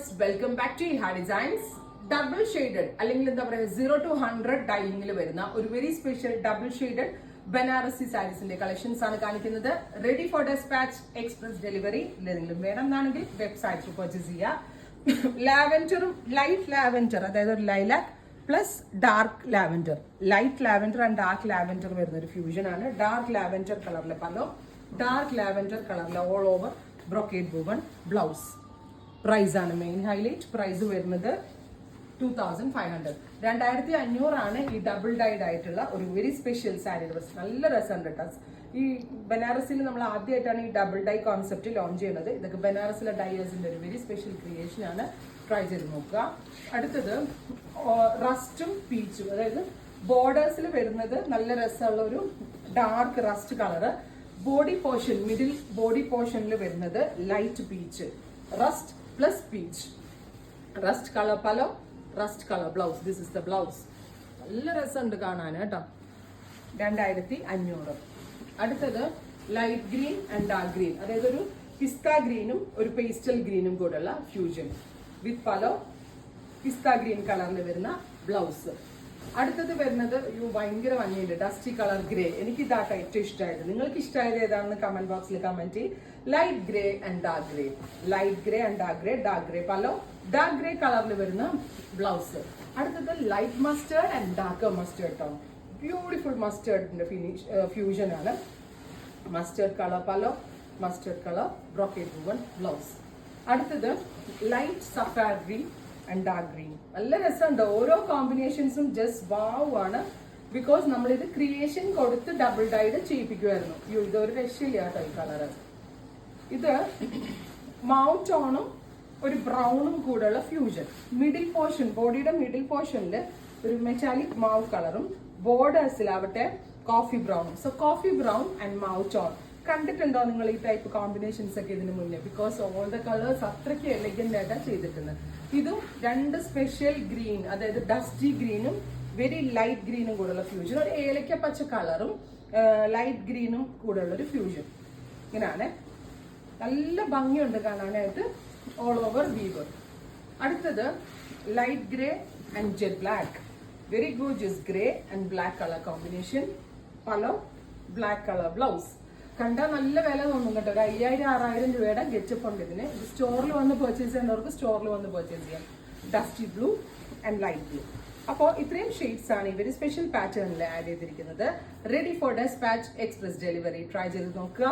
Viewers, welcome back to Iha designs. Double shaded അല്ലെങ്കിൽ എന്താ പറയുക 0 to 100 ഡൈയിങ്ങിൽ വരുന്ന ഒരു very special double shaded Banarasi സാരീസിന്റെ കളക്ഷൻസ് ആണ് കാണിക്കുന്നത്. Ready for dispatch, express delivery. എന്തെങ്കിലും വേണം എന്നാണെങ്കിൽ വെബ്സൈറ്റിൽ പർച്ചേസ് ചെയ്യുക. ലാവൻഡറും ലൈറ്റ് ലാവൻഡർ, അതായത് ഒരു lilac plus dark lavender, light lavender and dark lavender വരുന്ന ഒരു ഫ്യൂഷൻ ആണ്. ഡാർക്ക് ലാവൻഡർ കളറിലെ പല്ലോ, ഡാർക്ക് ലാവൻഡർ കളറിലെ all over brocade woven blouse. Price ആണ് മെയിൻ ഹൈലൈറ്റ്. പ്രൈസ് വരുന്നത് 2500, 2500 ആണ് ഈ ഡബിൾ ഡൈഡ് ആയിട്ടുള്ള ഒരു വെരി സ്പെഷ്യൽ സാരി ഡ്രസ്. നല്ല രസമുണ്ട് കേട്ടോ. ഈ ബനാറസിൽ നമ്മൾ ആദ്യമായിട്ടാണ് ഈ ഡബിൾ ഡൈ കോൺസെപ്റ്റ് ലോഞ്ച് ചെയ്യുന്നത്. ഇതൊക്കെ ബനാറസിലെ ഡൈയേഴ്സിന്റെ ഒരു വെരി സ്പെഷ്യൽ ക്രിയേഷൻ ആണ്. ട്രൈ ചെയ്ത് നോക്കുക. അടുത്തത് റസ്റ്റും പീച്ചും, അതായത് ബോർഡേഴ്സിൽ വരുന്നത് നല്ല രസമുള്ള ഒരു dark rest colour. Body portion, middle body പോർഷനിൽ വരുന്നത് light peach, rest plus peach. Rest colour പലോ, rest colour blouse. This is the blouse. നല്ല രസമുണ്ട് കാണാൻ കേട്ടോ. 2500. അടുത്തത് light green and dark green, അതായത് ഒരു പിസ്ത ഗ്രീനും ഒരു പേസ്റ്റൽ ഗ്രീനും കൂടെയുള്ള ഫ്യൂഷൻ വിത്ത് പലോ, പിസ്ത ഗ്രീൻ കളറിൽ വരുന്ന ബ്ലൗസ്. അടുത്തത് വരുന്നത് ഭയങ്കര ഭംഗിയുണ്ട്, ഡസ്റ്റി കളർ ഗ്രേ. എനിക്ക് ഇതാട്ടോ ഏറ്റവും ഇഷ്ടമായത്. നിങ്ങൾക്ക് ഇഷ്ടമായത് ഏതാണെന്ന് കമന്റ് ബോക്സിൽ കമന്റ് ചെയ്യും. Light grey and dark grey, light grey and dark grey, dark grey പലോ, ഡാർക്ക് ഗ്രേ കളറിൽ വരുന്ന ബ്ലൗസ്. അടുത്തത് light mustard and dark mustard tone. Beautiful മസ്റ്റേർഡിന്റെ ഫ്യൂഷൻ ആണ്. മസ്റ്റേർഡ് കളർ പലോ, mustard colour brocade woven blouse. അടുത്തത് light sapphire green and dark green. നല്ല രസമുണ്ട്. ഓരോ കോമ്പിനേഷൻസും ജസ്റ്റ് വാവ് ആണ്. ബിക്കോസ് നമ്മളിത് ക്രിയേഷൻ കൊടുത്ത് ഡബിൾ ഡൈഡ് ചെയ്യിപ്പിക്കുമായിരുന്നു. ഇതൊരു രക്ഷയില്ല കേട്ടോ ഈ കളറ്. ഇത് മൗ ടോണും ഒരു ബ്രൗണും കൂടെയുള്ള ഫ്യൂഷൻ. മിഡിൽ പോർഷൻ, ബോഡിയുടെ മിഡിൽ പോർഷനിൽ ഒരു മെറ്റാലിക് മാവ് കളറും, ബോർഡേഴ്സിലാവട്ടെ കോഫി ബ്രൗണും. So coffee brown and mauve tone കണ്ടിട്ടുണ്ടോ നിങ്ങൾ ഈ ടൈപ്പ് കോമ്പിനേഷൻസ് ഒക്കെ ഇതിന് മുന്നേ? ബിക്കോസ് ഓൾ ദ കളേഴ്സ് അത്രയ്ക്ക് എലഗന്റ് ആയിട്ടാണ് ചെയ്തിട്ടുണ്ട്. ഇതും രണ്ട് സ്പെഷ്യൽ ഗ്രീൻ, അതായത് ഡസ്റ്റി ഗ്രീനും വെരി ലൈറ്റ് ഗ്രീനും കൂടെയുള്ള ഫ്യൂഷൻ. ഒരു ഏലക്ക പച്ച കളറും ലൈറ്റ് ഗ്രീനും കൂടെയുള്ള ഒരു ഫ്യൂഷൻ. ഇങ്ങനെയാണ്. നല്ല ഭംഗിയുണ്ട് കാണാനായിട്ട്. All over weaver. അടുത്തത് light grey and jet black, very gorgeous grey and black colour combination. പലോ, ബ്ലാക്ക് കളർ ബ്ലൗസ്. കണ്ടാൽ നല്ല വില തോന്നും കേട്ടോ. ഒരു 5000-6000 രൂപയുടെ ഗെറ്റപ്പ് ഉണ്ട് ഇതിന്. ഇത് സ്റ്റോറിൽ വന്ന് പർച്ചേസ് ചെയ്യുന്നവർക്ക് സ്റ്റോറിൽ വന്ന് പർച്ചേസ് ചെയ്യാം. Dusty blue and light blue. അപ്പോൾ ഇത്രയും ഷെയ്ഡ്സ് ആണ് ഇവർ സ്പെഷ്യൽ പാറ്റേണിൽ ആഡ് ചെയ്തിരിക്കുന്നത്. Ready for dispatch, express delivery. Try ചെയ്ത് നോക്കുക.